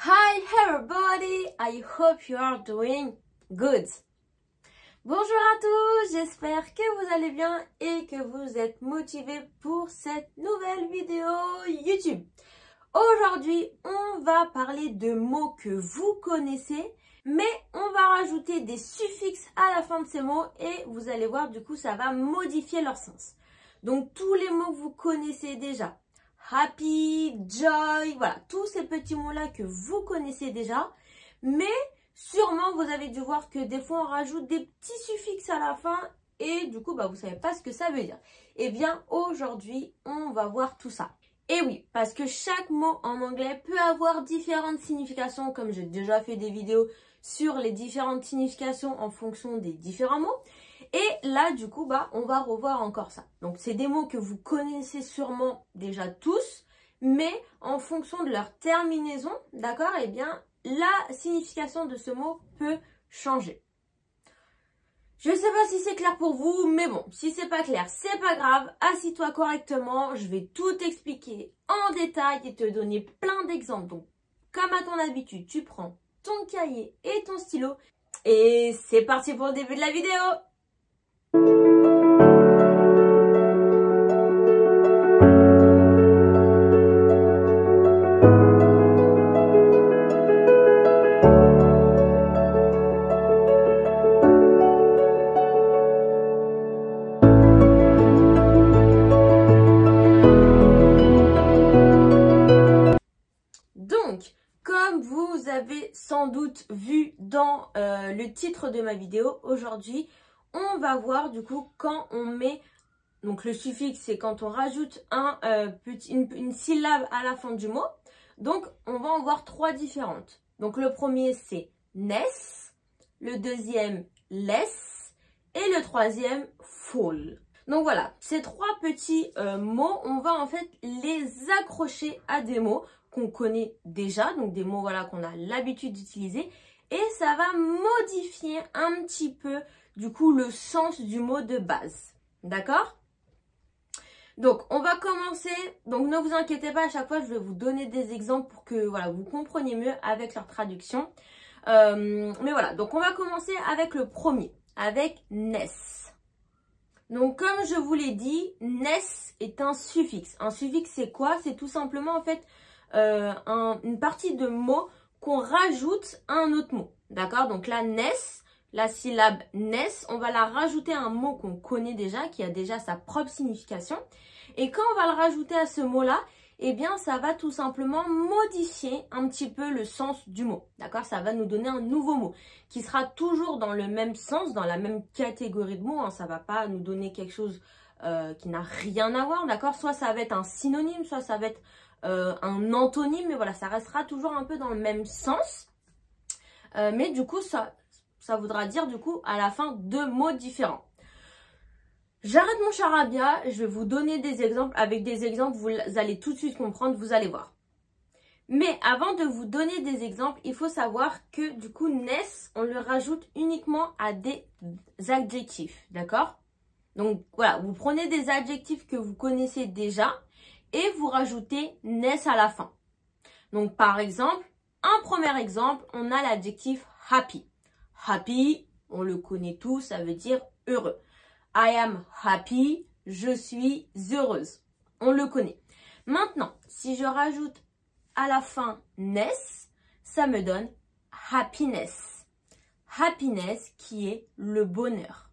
Hi everybody, I hope you are doing good. Bonjour à tous, j'espère que vous allez bien et que vous êtes motivés pour cette nouvelle vidéo YouTube. Aujourd'hui, on va parler de mots que vous connaissez, mais on va rajouter des suffixes à la fin de ces mots et vous allez voir, du coup, ça va modifier leur sens. Donc, tous les mots que vous connaissez déjà. Happy, joy, voilà, tous ces petits mots-là que vous connaissez déjà. Mais sûrement, vous avez dû voir que des fois, on rajoute des petits suffixes à la fin et du coup, vous ne savez pas ce que ça veut dire. Eh bien, aujourd'hui, on va voir tout ça. Et oui, parce que chaque mot en anglais peut avoir différentes significations, comme j'ai déjà fait des vidéos sur les différentes significations en fonction des différents mots. Et là, du coup, on va revoir encore ça. Donc, c'est des mots que vous connaissez sûrement déjà tous, mais en fonction de leur terminaison, d'accord, eh bien, la signification de ce mot peut changer. Je ne sais pas si c'est clair pour vous, mais bon, si c'est pas clair, c'est pas grave. Assis-toi correctement, je vais tout expliquer en détail et te donner plein d'exemples. Donc, comme à ton habitude, tu prends ton cahier et ton stylo. Et c'est parti pour le début de la vidéo. Donc, comme vous avez sans doute vu dans le titre de ma vidéo, aujourd'hui, on va voir du coup quand on met, donc le suffixe, c'est quand on rajoute une syllabe à la fin du mot. Donc, on va en voir trois différentes. Donc, le premier, c'est ness, le deuxième, less, et le troisième, fall. Donc voilà, ces trois petits mots, on va en fait les accrocher à des mots qu'on connaît déjà, donc des mots voilà qu'on a l'habitude d'utiliser, et ça va modifier un petit peu du coup le sens du mot de base. D'accord? Donc on va commencer, donc ne vous inquiétez pas, à chaque fois je vais vous donner des exemples pour que voilà vous compreniez mieux avec leur traduction. Mais voilà, donc on va commencer avec le premier, avec ness. Donc, comme je vous l'ai dit, ness est un suffixe. Un suffixe, c'est quoi? C'est tout simplement, en fait, une partie de mot qu'on rajoute à un autre mot. D'accord? Donc, la ness, la syllabe ness, on va la rajouter à un mot qu'on connaît déjà, qui a déjà sa propre signification. Et quand on va le rajouter à ce mot-là, eh bien, ça va tout simplement modifier un petit peu le sens du mot. D'accord? Ça va nous donner un nouveau mot qui sera toujours dans le même sens, dans la même catégorie de mots. Hein. Ça ne va pas nous donner quelque chose qui n'a rien à voir. D'accord? Soit ça va être un synonyme, soit ça va être un antonyme. Mais voilà, ça restera toujours un peu dans le même sens. Mais du coup, ça voudra dire du coup à la fin deux mots différents. J'arrête mon charabia, je vais vous donner des exemples. Avec des exemples, vous allez tout de suite comprendre, vous allez voir. Mais avant de vous donner des exemples, il faut savoir que du coup, ness, on le rajoute uniquement à des adjectifs, d'accord? Donc voilà, vous prenez des adjectifs que vous connaissez déjà et vous rajoutez ness à la fin. Donc par exemple, un premier exemple, on a l'adjectif happy. Happy, on le connaît tous, ça veut dire heureux. I am happy, je suis heureuse. On le connaît. Maintenant, si je rajoute à la fin ness, ça me donne happiness. Happiness qui est le bonheur.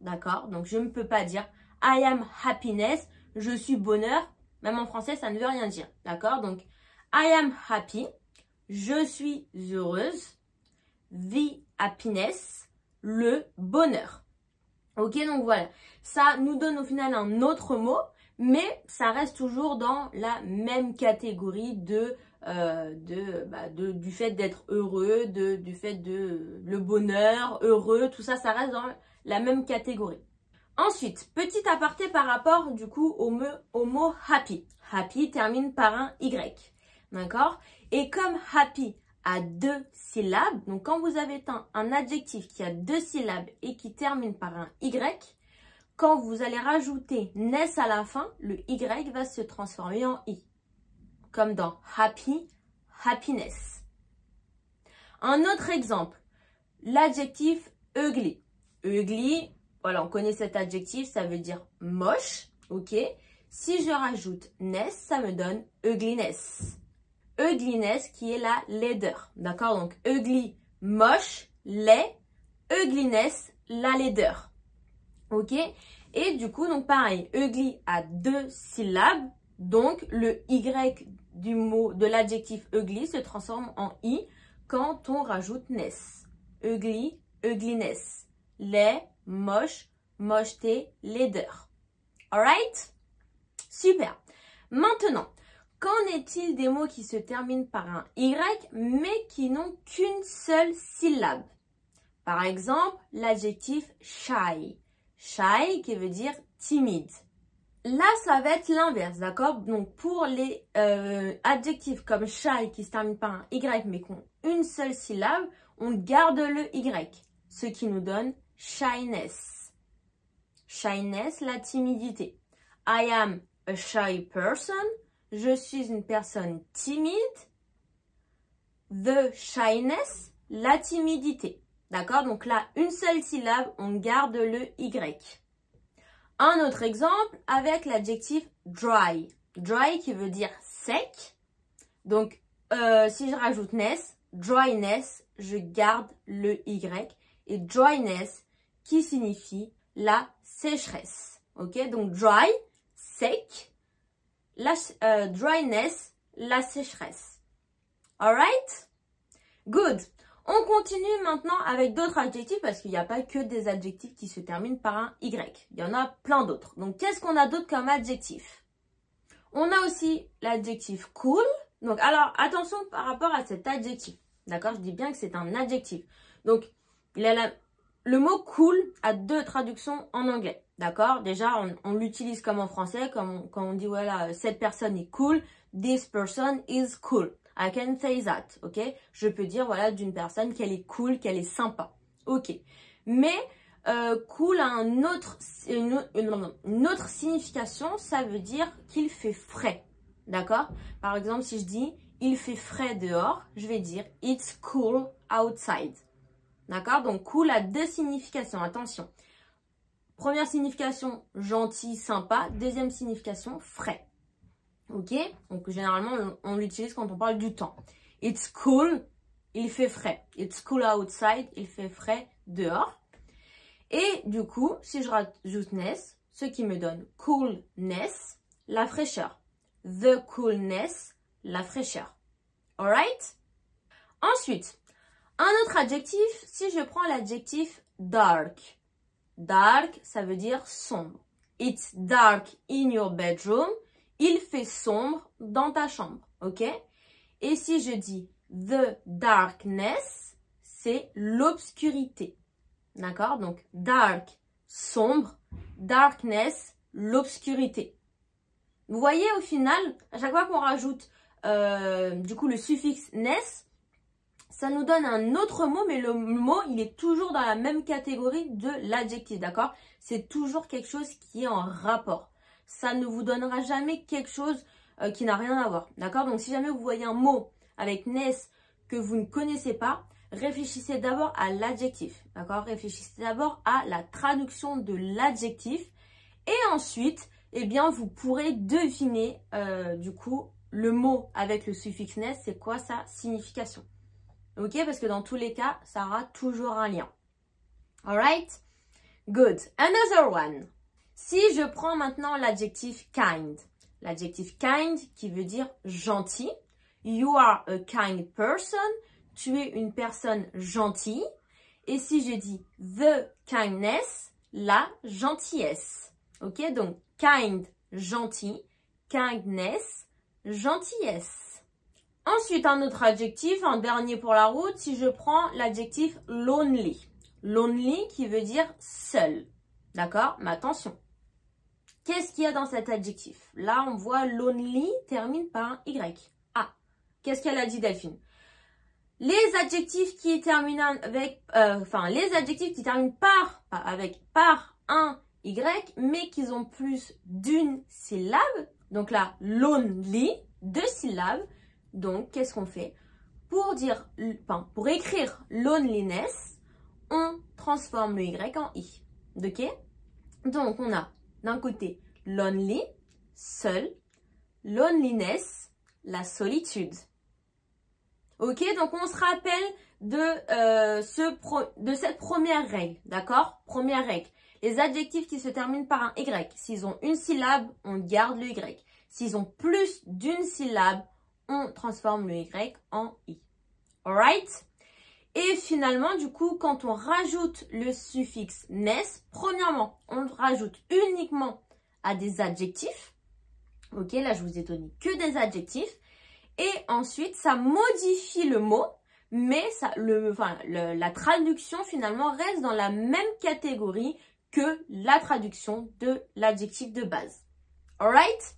D'accord? Donc, je ne peux pas dire I am happiness, je suis bonheur. Même en français, ça ne veut rien dire. D'accord? Donc, I am happy, je suis heureuse. The happiness, le bonheur. Ok, donc voilà, ça nous donne au final un autre mot, mais ça reste toujours dans la même catégorie du fait d'être heureux, du fait de le bonheur, heureux, tout ça, ça reste dans la même catégorie. Ensuite, petit aparté par rapport du coup au mot happy. Happy termine par un Y, d'accord? Et comme happy à deux syllabes. Donc, quand vous avez un adjectif qui a deux syllabes et qui termine par un Y, quand vous allez rajouter ness à la fin, le Y va se transformer en I. Comme dans happy, happiness. Un autre exemple, l'adjectif ugly. Ugly, voilà, on connaît cet adjectif, ça veut dire moche, ok? Si je rajoute ness, ça me donne ugliness. Ugliness qui est la laideur, d'accord? Donc ugly, moche, laid, ugliness, la laideur, ok? Et du coup, donc pareil, ugly a 2 syllabes, donc le y du mot de l'adjectif ugly se transforme en i quand on rajoute ness. Ugly, ugliness, laid, moche, mocheté, laideur. Alright? Super. Maintenant, qu'en est-il des mots qui se terminent par un y mais qui n'ont qu'une seule syllabe? Par exemple, l'adjectif shy. Shy qui veut dire timide. Là, ça va être l'inverse, d'accord? Donc, pour les adjectifs comme shy qui se terminent par un y mais qui ont une seule syllabe, on garde le y, ce qui nous donne shyness. Shyness, la timidité. I am a shy person. Je suis une personne timide. The shyness, la timidité. D'accord? Donc là, une seule syllabe, on garde le y. Un autre exemple avec l'adjectif dry. Dry qui veut dire sec. Donc, si je rajoute ness, dryness, je garde le y. Et dryness qui signifie la sécheresse. Ok? Donc, dry, sec. Dryness, la sécheresse. Alright? Good. On continue maintenant avec d'autres adjectifs parce qu'il n'y a pas que des adjectifs qui se terminent par un y. Il y en a plein d'autres. Donc, qu'est-ce qu'on a d'autre comme adjectif? On a aussi l'adjectif cool. Donc, alors, attention par rapport à cet adjectif. D'accord? Je dis bien que c'est un adjectif. Donc, le mot cool a 2 traductions en anglais. D'accord? Déjà, on l'utilise comme en français, quand on dit, voilà, cette personne est cool. This person is cool. I can say that, ok? Je peux dire, voilà, d'une personne qu'elle est cool, qu'elle est sympa. Ok. Mais, cool a une autre signification, ça veut dire qu'il fait frais. D'accord? Par exemple, si je dis, il fait frais dehors, je vais dire, it's cool outside. D'accord? Donc, cool a 2 significations, attention. Première signification, gentil, sympa. Deuxième signification, frais. Ok? Donc, généralement, on l'utilise quand on parle du temps. It's cool, il fait frais. It's cool outside, il fait frais dehors. Et du coup, si je rajoute ness, ce qui me donne coolness, la fraîcheur. The coolness, la fraîcheur. Alright? Ensuite, un autre adjectif, si je prends l'adjectif dark. Dark, ça veut dire sombre. It's dark in your bedroom. Il fait sombre dans ta chambre, ok? Et si je dis the darkness, c'est l'obscurité, d'accord? Donc, dark, sombre, darkness, l'obscurité. Vous voyez, au final, à chaque fois qu'on rajoute, du coup, le suffixe ness, ça nous donne un autre mot, mais le mot, il est toujours dans la même catégorie de l'adjectif, d'accord? C'est toujours quelque chose qui est en rapport. Ça ne vous donnera jamais quelque chose qui n'a rien à voir, d'accord? Donc, si jamais vous voyez un mot avec ness que vous ne connaissez pas, réfléchissez d'abord à l'adjectif, d'accord? Réfléchissez d'abord à la traduction de l'adjectif et ensuite, eh bien, vous pourrez deviner, du coup, le mot avec le suffixe ness, c'est quoi sa signification. Ok, parce que dans tous les cas, ça aura toujours un lien. Alright? Good. Another one. Si je prends maintenant l'adjectif kind. L'adjectif kind qui veut dire gentil. You are a kind person. Tu es une personne gentille. Et si je dis the kindness, la gentillesse. Ok, donc kind, gentil. Kindness, gentillesse. Ensuite, un autre adjectif, un dernier pour la route, si je prends l'adjectif lonely. Lonely qui veut dire seul. D'accord? Mais attention. Qu'est-ce qu'il y a dans cet adjectif? Là, on voit lonely termine par un Y. Ah, qu'est-ce qu'elle a dit, Delphine? Les adjectifs qui terminent avec, les adjectifs qui terminent par un Y, mais qui ont plus d'une syllabe. Donc là, lonely, 2 syllabes. Donc, qu'est-ce qu'on fait? pour écrire loneliness, on transforme le Y en I. Ok? Donc, on a d'un côté lonely, seul, loneliness, la solitude. Ok? Donc, on se rappelle de cette première règle. D'accord? Première règle. Les adjectifs qui se terminent par un Y, s'ils ont une syllabe, on garde le Y. S'ils ont plus d'une syllabe, on transforme le Y en I. Alright? Et finalement, du coup, quand on rajoute le suffixe ness, premièrement, on le rajoute uniquement à des adjectifs. Ok, là, je vous ai donné que des adjectifs. Et ensuite, ça modifie le mot, mais la traduction, finalement, reste dans la même catégorie que la traduction de l'adjectif de base. Alright?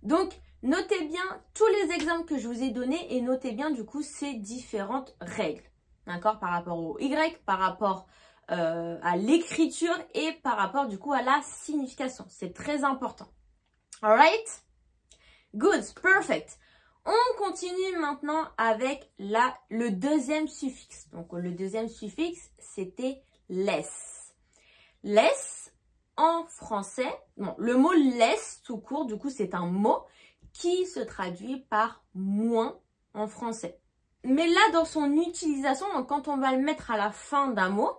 Donc, notez bien tous les exemples que je vous ai donnés et notez bien, du coup, ces différentes règles. D'accord? Par rapport au Y, par rapport à l'écriture et par rapport, du coup, à la signification. C'est très important. Alright? Good. Perfect. On continue maintenant avec le deuxième suffixe. Donc, le deuxième suffixe, c'était less. Less, en français, bon, le mot less, tout court, du coup, c'est un mot qui se traduit par moins en français. Mais là, dans son utilisation, donc quand on va le mettre à la fin d'un mot,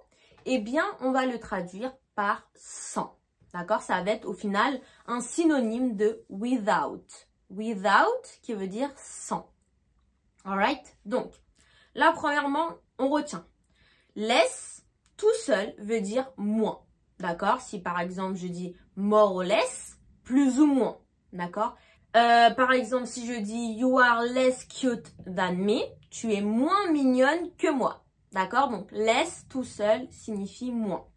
eh bien, on va le traduire par sans. D'accord? Ça va être au final un synonyme de without. Without, qui veut dire sans. Alright? Donc, là, premièrement, on retient. Less, tout seul, veut dire moins. D'accord? Si par exemple, je dis more or less, plus ou moins. D'accord? Par exemple, si je dis you are less cute than me, tu es moins mignonne que moi. D'accord? Donc, less tout seul signifie moins.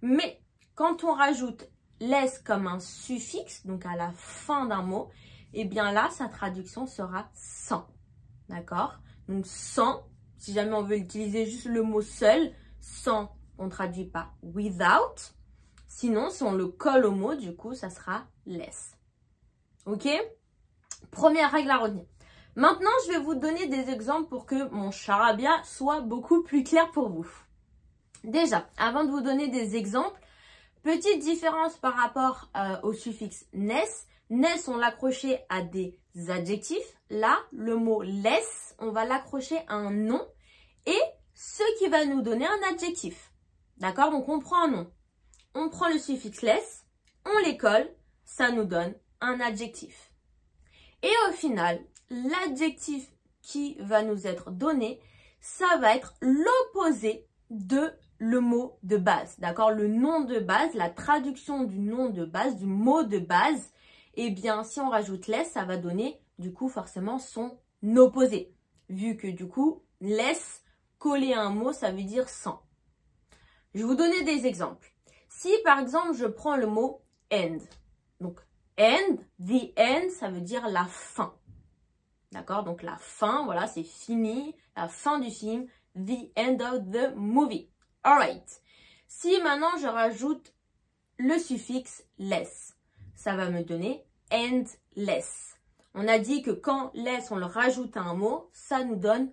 Mais quand on rajoute less comme un suffixe, donc à la fin d'un mot, eh bien là, sa traduction sera sans. D'accord? Donc, sans, si jamais on veut utiliser juste le mot seul, sans, on traduit par without. Sinon, si on le colle au mot, du coup, ça sera less. Ok? Première règle à retenir. Maintenant, je vais vous donner des exemples pour que mon charabia soit beaucoup plus clair pour vous. Déjà, avant de vous donner des exemples, petite différence par rapport au suffixe ness. Ness, on l'accrochait à des adjectifs. Là, le mot less, on va l'accrocher à un nom et ce qui va nous donner un adjectif. D'accord? Donc, on prend un nom. On prend le suffixe less, on les colle, ça nous donne un adjectif. Et au final, l'adjectif qui va nous être donné, ça va être l'opposé de le mot de base. D'accord? Le nom de base, la traduction du nom de base, du mot de base, eh bien, si on rajoute less, ça va donner, du coup, forcément son opposé. Vu que, du coup, less, coller à un mot, ça veut dire sans. Je vais vous donner des exemples. Si, par exemple, je prends le mot end. Donc, end, the end, ça veut dire la fin. D'accord? Donc, la fin, voilà, c'est fini, la fin du film, the end of the movie. Alright. Si maintenant, je rajoute le suffixe less, ça va me donner endless. On a dit que quand less, on le rajoute à un mot, ça nous donne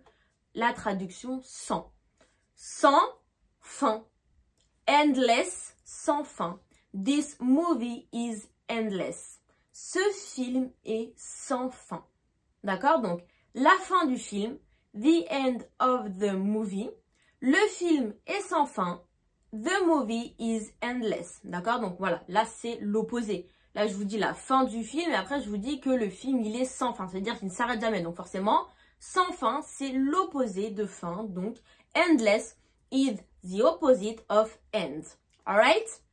la traduction sans. Sans fin. Endless, sans fin. This movie is endless. Ce film est sans fin. D'accord? Donc, la fin du film, the end of the movie. Le film est sans fin. The movie is endless. D'accord? Donc, voilà. Là, c'est l'opposé. Là, je vous dis la fin du film et après, je vous dis que le film, il est sans fin. C'est-à-dire qu'il ne s'arrête jamais. Donc, forcément, sans fin, c'est l'opposé de fin. Donc, endless is the opposite of end. Alright?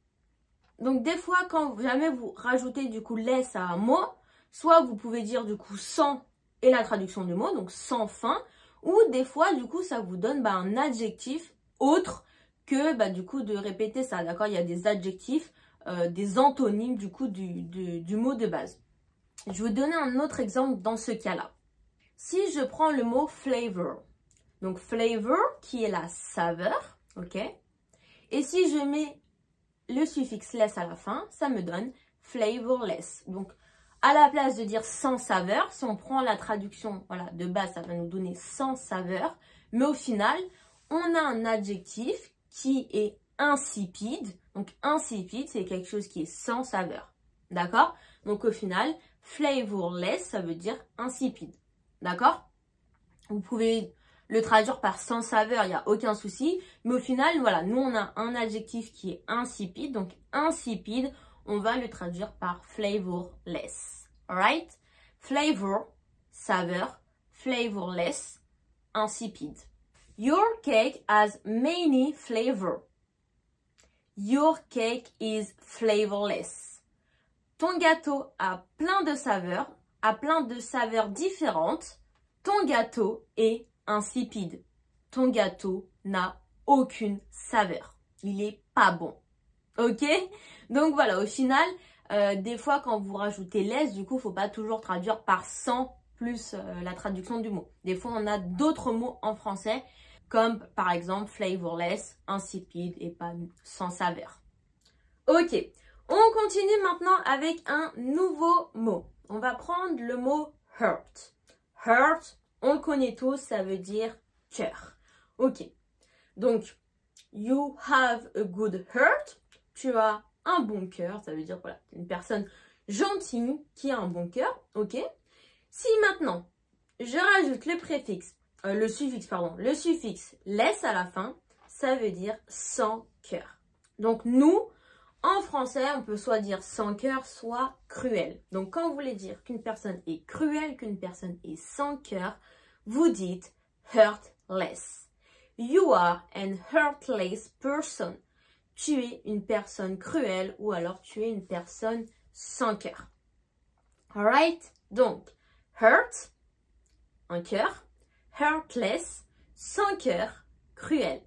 Donc, des fois, quand jamais vous rajoutez du coup less à un mot, soit vous pouvez dire du coup sans et la traduction du mot, donc sans fin, ou des fois, du coup, ça vous donne un adjectif autre que du coup de répéter ça. D'accord? Il y a des adjectifs, des antonymes du coup du mot de base. Je vais vous donner un autre exemple dans ce cas-là. Si je prends le mot flavor, donc flavor qui est la saveur, ok? Et si je mets le suffixe less à la fin, ça me donne flavorless. Donc, à la place de dire sans saveur, si on prend la traduction voilà, de base, ça va nous donner sans saveur. Mais au final, on a un adjectif qui est insipide. Donc, insipide, c'est quelque chose qui est sans saveur. D'accord? Donc, au final, flavorless, ça veut dire insipide. D'accord? Vous pouvez le traduire par sans saveur, il n'y a aucun souci. Mais au final, voilà, nous, on a un adjectif qui est insipide. Donc, insipide, on va le traduire par flavorless. Alright? Flavor, saveur. Flavorless, insipide. Your cake has many flavors. Your cake is flavorless. Ton gâteau a plein de saveurs différentes. Ton gâteau est insipide. Ton gâteau n'a aucune saveur. Il est pas bon. Ok? Donc voilà, au final, des fois quand vous rajoutez less, du coup, faut pas toujours traduire par sans plus la traduction du mot. Des fois, on a d'autres mots en français, comme par exemple flavorless, insipide et pas sans saveur. Ok, on continue maintenant avec un nouveau mot. On va prendre le mot hurt. Hurt, on le connaît tous, ça veut dire cœur. Ok, donc you have a good heart. Tu as un bon cœur, ça veut dire voilà, une personne gentille qui a un bon cœur. Ok. Si maintenant je rajoute le suffixe less à la fin, ça veut dire sans cœur. Donc nous, en français, on peut soit dire sans cœur, soit cruel. Donc quand vous voulez dire qu'une personne est cruelle, qu'une personne est sans cœur, vous dites heartless. You are an heartless person. Tu es une personne cruelle ou alors tu es une personne sans cœur. Alright? Donc, hurt, un cœur. Heartless, sans cœur, cruel.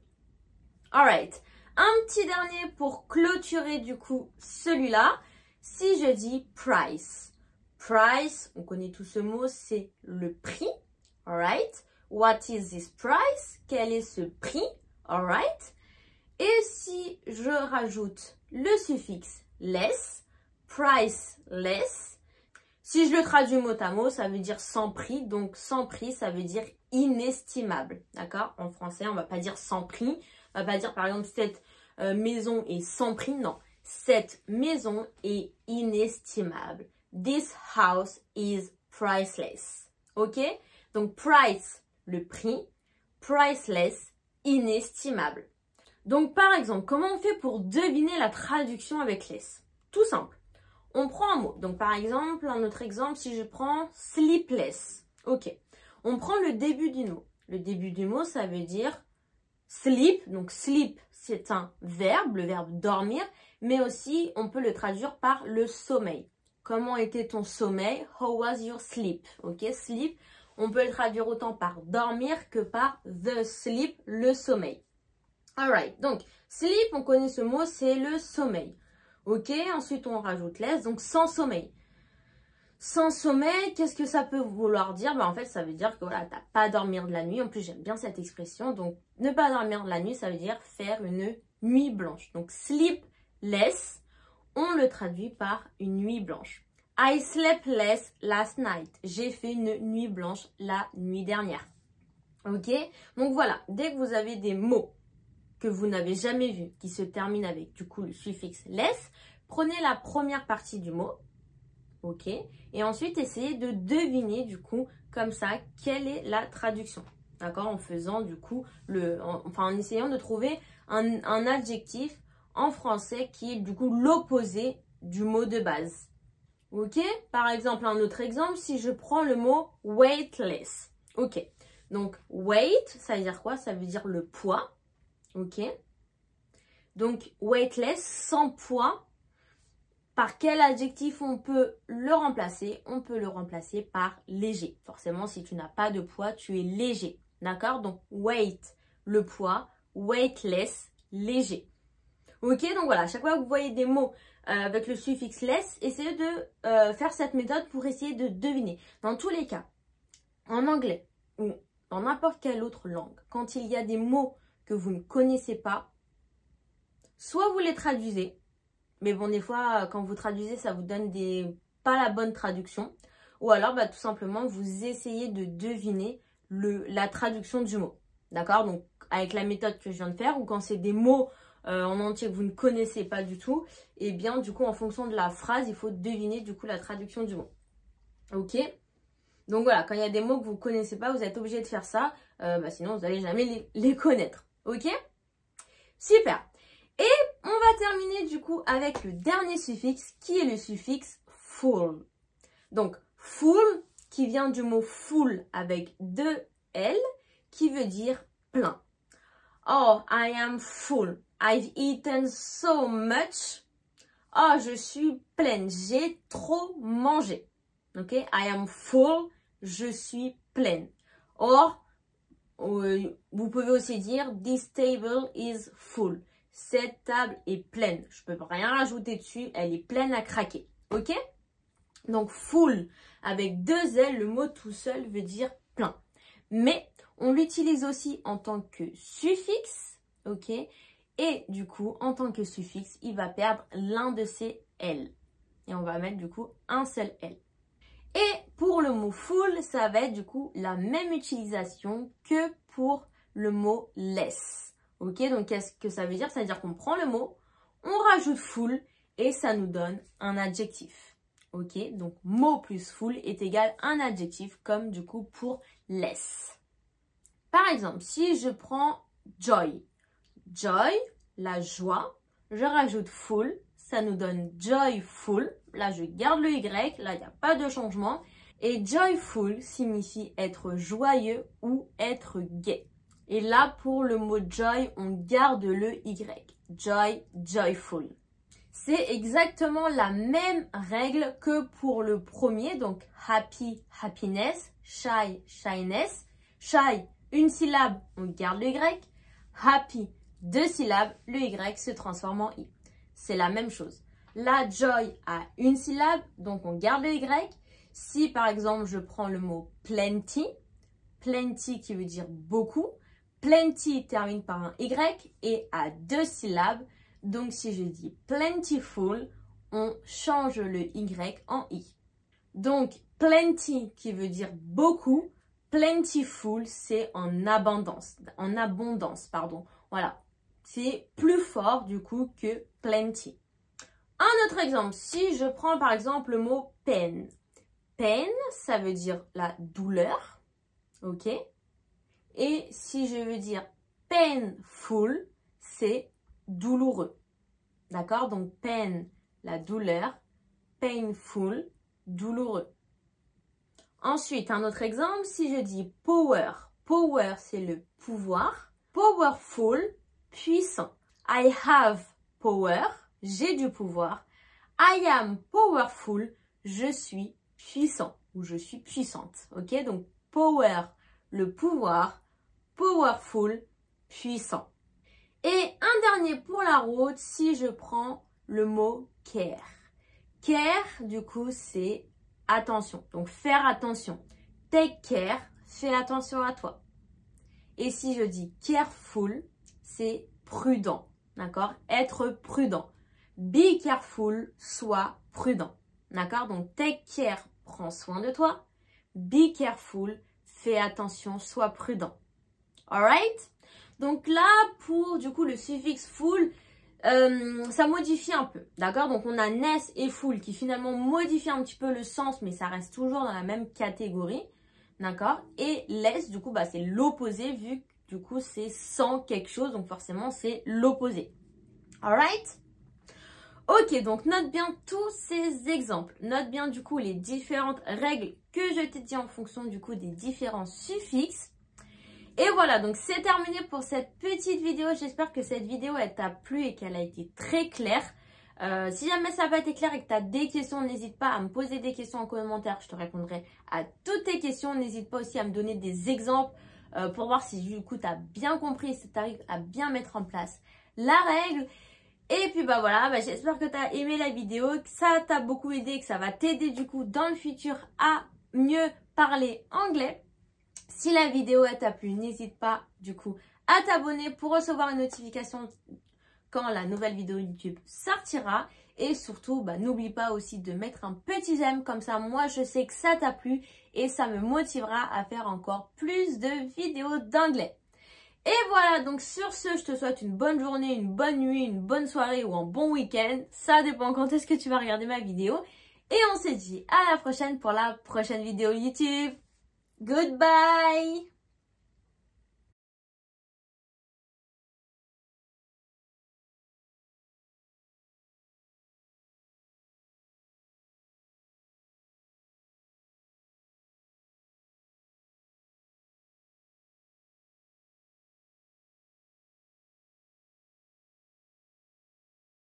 Alright. Un petit dernier pour clôturer du coup celui-là. Si je dis price. Price, on connaît tout ce mot, c'est le prix. Alright. What is this price? Quel est ce prix? Alright. Et si je rajoute le suffixe less, priceless, si je le traduis mot à mot, ça veut dire sans prix. Donc sans prix, ça veut dire inestimable. D'accord? En français, on ne va pas dire sans prix. On ne va pas dire par exemple cette maison est sans prix. Non, cette maison est inestimable. This house is priceless. Ok? Donc price, le prix. Priceless, inestimable. Donc, par exemple, comment on fait pour deviner la traduction avec less? Tout simple. On prend un mot. Donc, par exemple, un autre exemple, si je prends sleepless. Ok. On prend le début du mot. Le début du mot, ça veut dire sleep. Donc, sleep, c'est un verbe, le verbe dormir. Mais aussi, on peut le traduire par le sommeil. Comment était ton sommeil? How was your sleep? Ok, sleep. On peut le traduire autant par dormir que par the sleep, le sommeil. Alright, donc sleep, on connaît ce mot, c'est le sommeil. Ok, ensuite on rajoute less, donc sans sommeil. Sans sommeil, qu'est-ce que ça peut vouloir dire? En fait, ça veut dire que voilà, t'as pas dormir de la nuit. En plus, j'aime bien cette expression. Donc, ne pas dormir de la nuit, ça veut dire faire une nuit blanche. Donc, sleepless, on le traduit par une nuit blanche. I slept less last night. J'ai fait une nuit blanche la nuit dernière. Ok, donc voilà, dès que vous avez des mots que vous n'avez jamais vu, qui se termine avec du coup le suffixe less, prenez la première partie du mot, ok, et ensuite essayez de deviner du coup comme ça quelle est la traduction, d'accord, en faisant du coup en essayant de trouver un adjectif en français qui est du coup l'opposé du mot de base, ok. Par exemple, un autre exemple, si je prends le mot weightless, ok, donc weight, ça veut dire quoi? Ça veut dire le poids. Ok, donc weightless, sans poids, par quel adjectif on peut le remplacer? On peut le remplacer par léger. Forcément, si tu n'as pas de poids, tu es léger. D'accord? Donc weight, le poids, weightless, léger. Ok, donc voilà, à chaque fois que vous voyez des mots avec le suffixe less, essayez de faire cette méthode pour essayer de deviner. Dans tous les cas, en anglais ou dans n'importe quelle autre langue, quand il y a des mots que vous ne connaissez pas, soit vous les traduisez, mais bon, des fois, quand vous traduisez, ça vous donne des pas la bonne traduction. Ou alors, tout simplement, vous essayez de deviner la traduction du mot. D'accord? Donc, avec la méthode que je viens de faire, ou quand c'est des mots en entier que vous ne connaissez pas du tout, et bien, du coup, en fonction de la phrase, il faut deviner, du coup, la traduction du mot. Ok? Donc, voilà, quand il y a des mots que vous ne connaissez pas, vous êtes obligé de faire ça. Sinon, vous n'allez jamais les connaître. Ok? Super. Et on va terminer, du coup, avec le dernier suffixe, qui est le suffixe full. Donc, full, qui vient du mot full avec deux L, qui veut dire plein. Oh, I am full. I've eaten so much. Oh, je suis pleine. J'ai trop mangé. Ok? I am full. Je suis pleine. Or, vous pouvez aussi dire this table is full. Cette table est pleine. Je peux rien rajouter dessus. Elle est pleine à craquer. Ok? Donc, full, avec deux L, le mot tout seul veut dire plein. Mais, on l'utilise aussi en tant que suffixe, ok? Et du coup, en tant que suffixe, il va perdre l'un de ses L. Et on va mettre du coup un seul L. Et pour le mot full, ça va être du coup la même utilisation que pour le mot less. Ok? Donc, qu'est-ce que ça veut dire? Ça veut dire qu'on prend le mot, on rajoute full et ça nous donne un adjectif. Ok, donc mot plus full est égal à un adjectif comme du coup pour less. Par exemple, si je prends joy, joy, la joie, je rajoute full, ça nous donne joyful. Là, je garde le Y, là, il n'y a pas de changement. Et joyful signifie être joyeux ou être gai. Et là, pour le mot joy, on garde le Y. Joy, joyful. C'est exactement la même règle que pour le premier, donc happy, happiness, shy, shyness. Shy, une syllabe, on garde le Y. Happy, deux syllabes, le Y se transforme en I. C'est la même chose. La joy a une syllabe, donc on garde le Y. Si par exemple je prends le mot plenty, plenty qui veut dire beaucoup, plenty termine par un Y et a deux syllabes. Donc, si je dis plentiful, on change le Y en I. Donc, plenty qui veut dire beaucoup, plentiful c'est en abondance, pardon. Voilà, c'est plus fort du coup que plenty. Un autre exemple, si je prends par exemple le mot pain. Pain, ça veut dire la douleur, ok? Et si je veux dire painful, c'est douloureux. D'accord? Donc, pain, la douleur. Painful, douloureux. Ensuite, un autre exemple, si je dis power. Power, c'est le pouvoir. Powerful, puissant. I have power, j'ai du pouvoir. I am powerful, je suis puissant ou je suis puissante. Ok? Donc, power, le pouvoir. Powerful, puissant. Et un dernier pour la route, si je prends le mot care. Care, du coup, c'est attention. Donc, faire attention. Take care, fais attention à toi. Et si je dis careful, c'est prudent. D'accord? Être prudent. Be careful, sois prudent. D'accord? Donc, take care, prends soin de toi. Be careful, fais attention, sois prudent. Alright? Donc là, pour du coup le suffixe full, ça modifie un peu. D'accord? Donc on a ness et full qui finalement modifient un petit peu le sens, mais ça reste toujours dans la même catégorie. D'accord? Et less, du coup, c'est l'opposé vu que du coup c'est sans quelque chose, donc forcément c'est l'opposé. Alright? Ok, donc note bien tous ces exemples. Note bien du coup les différentes règles que je t'ai dit en fonction du coup des différents suffixes. Et voilà, donc c'est terminé pour cette petite vidéo. J'espère que cette vidéo elle t'a plu et qu'elle a été très claire. Si jamais ça n'a pas été clair et que tu as des questions, n'hésite pas à me poser des questions en commentaire. Je te répondrai à toutes tes questions. N'hésite pas aussi à me donner des exemples pour voir si du coup tu as bien compris, si tu arrives à bien mettre en place la règle. Et puis voilà, j'espère que tu as aimé la vidéo, que ça t'a beaucoup aidé, que ça va t'aider du coup dans le futur à mieux parler anglais. Si la vidéo t'a plu, n'hésite pas du coup à t'abonner pour recevoir une notification quand la nouvelle vidéo YouTube sortira. Et surtout, n'oublie pas aussi de mettre un petit j'aime, comme ça moi je sais que ça t'a plu et ça me motivera à faire encore plus de vidéos d'anglais. Et voilà, donc sur ce, je te souhaite une bonne journée, une bonne nuit, une bonne soirée ou un bon week-end. Ça dépend quand est-ce que tu vas regarder ma vidéo. Et on se dit à la prochaine pour la prochaine vidéo YouTube. Goodbye!